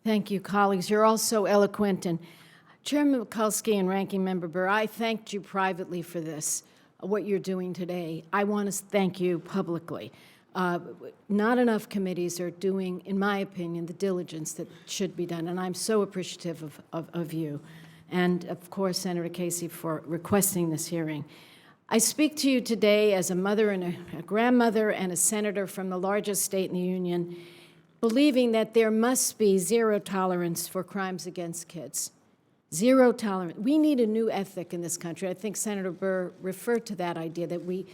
Thank you, colleagues. You're all so eloquent. And Chairman Mikulski and Ranking Member Burr, I thanked you privately for this, what you're doing today. I want to thank you publicly. Not enough committees are doing, in my opinion, the diligence that should be done, and I'm so appreciative of you. And, of course, Senator Casey for requesting this hearing. I speak to you today as a mother and a grandmother and a senator from the largest state in the Union, believing that there must be zero tolerance for crimes against kids. Zero tolerance. We need a new ethic in this country. I think Senator Burr referred to that idea, that we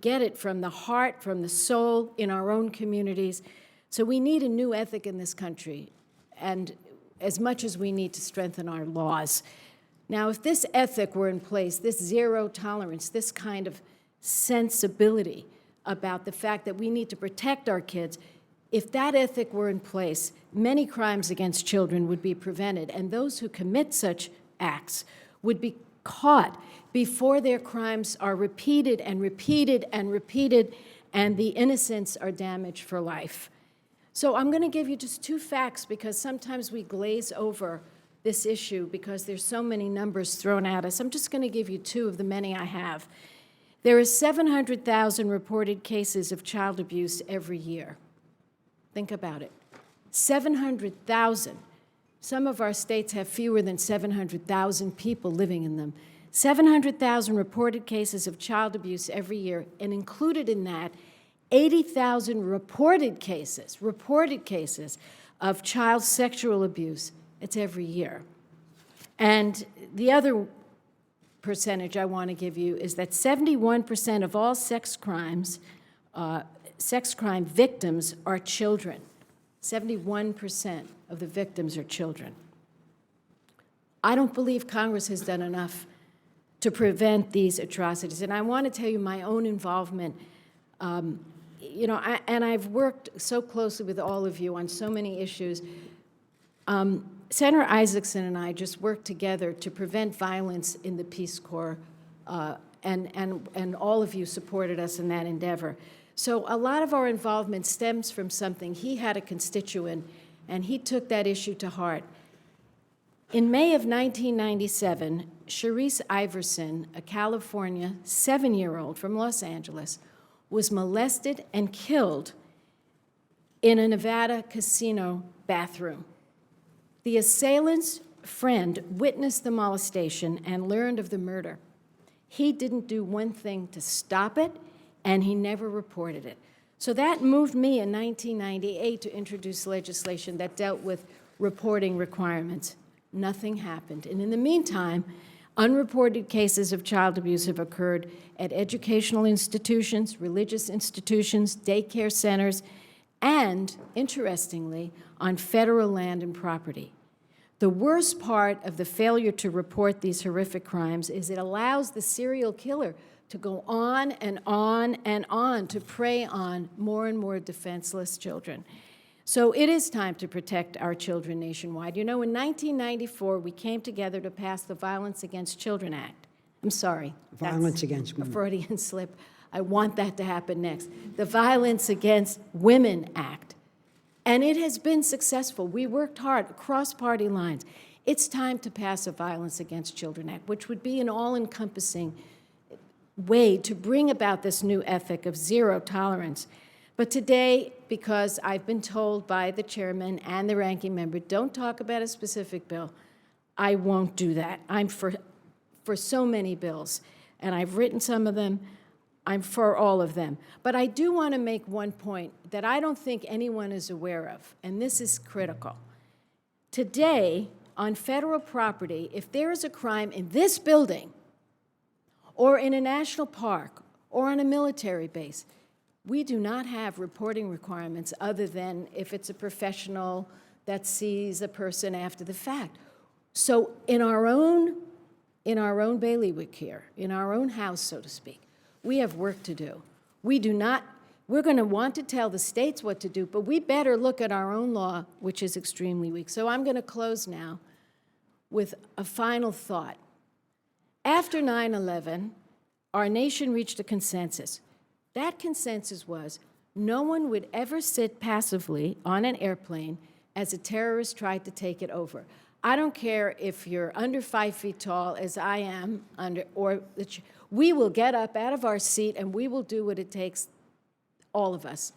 get it from the heart, from the soul, in our own communities. So we need a new ethic in this country, and as much as we need to strengthen our laws. Now, if this ethic were in place, this zero tolerance, this kind of sensibility about the fact that we need to protect our kids, if that ethic were in place, many crimes against children would be prevented, and those who commit such acts would be caught before their crimes are repeated and repeated and repeated, and the innocents are damaged for life. So I'm going to give you just two facts, because sometimes we glaze over this issue because there's so many numbers thrown at us. I'm just going to give you two of the many I have. There are 700,000 reported cases of child abuse every year. Think about it. 700,000. Some of our states have fewer than 700,000 people living in them. 700,000 reported cases of child abuse every year, and included in that, 80,000 reported cases of child sexual abuse. It's every year. And the other percentage I want to give you is that 71% of all sex crime victims are children. 71% of the victims are children. I don't believe Congress has done enough to prevent these atrocities. And I want to tell you my own involvement. And I've worked so closely with all of you on so many issues. Senator Isaacson and I just worked together to prevent violence in the Peace Corps, and all of you supported us in that endeavor. So a lot of our involvement stems from something. He had a constituent, and he took that issue to heart. In May of 1997, Sharice Iverson, a California 7-year-old from Los Angeles, was molested and killed in a Nevada casino bathroom. The assailant's friend witnessed the molestation and learned of the murder. He didn't do one thing to stop it, and he never reported it. So that moved me in 1998 to introduce legislation that dealt with reporting requirements. Nothing happened. And in the meantime, unreported cases of child abuse have occurred at educational institutions, religious institutions, daycare centers, and, interestingly, on federal land and property. The worst part of the failure to report these horrific crimes is it allows the serial killer to go on and on and on to prey on more and more defenseless children. So it is time to protect our children nationwide. You know, in 1994, we came together to pass the Violence Against Children Act. I'm sorry. Violence Against Women. A Freudian slip. I want that to happen next. The Violence Against Women Act. And it has been successful. We worked hard across party lines. It's time to pass a Violence Against Children Act, which would be an all-encompassing way to bring about this new ethic of zero tolerance. But today, because I've been told by the chairman and the ranking member, don't talk about a specific bill, I won't do that. I'm for so many bills, and I've written some of them. I'm for all of them. But I do want to make one point that I don't think anyone is aware of, and this is critical. Today, on federal property, if there is a crime in this building, or in a national park, or on a military base, we do not have reporting requirements other than if it's a professional that sees a person after the fact. So in our own bailiwick here, in our own house, so to speak, we have work to do. We're going to want to tell the states what to do, but we better look at our own law, which is extremely weak. So I'm going to close now with a final thought. After 9/11, our nation reached a consensus. That consensus was no one would ever sit passively on an airplane as a terrorist tried to take it over. I don't care if you're under 5 feet tall, as I am, we will get up out of our seat and we will do what it takes, all of us.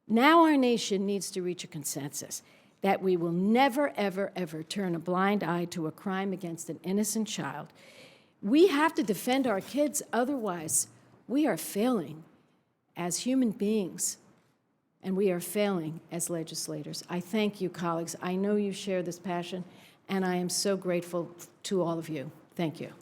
Now our nation needs to reach a consensus that we will never, ever, ever turn a blind eye to a crime against an innocent child. We have to defend our kids, otherwise we are failing as human beings, and we are failing as legislators. I thank you, colleagues. I know you share this passion, and I am so grateful to all of you. Thank you.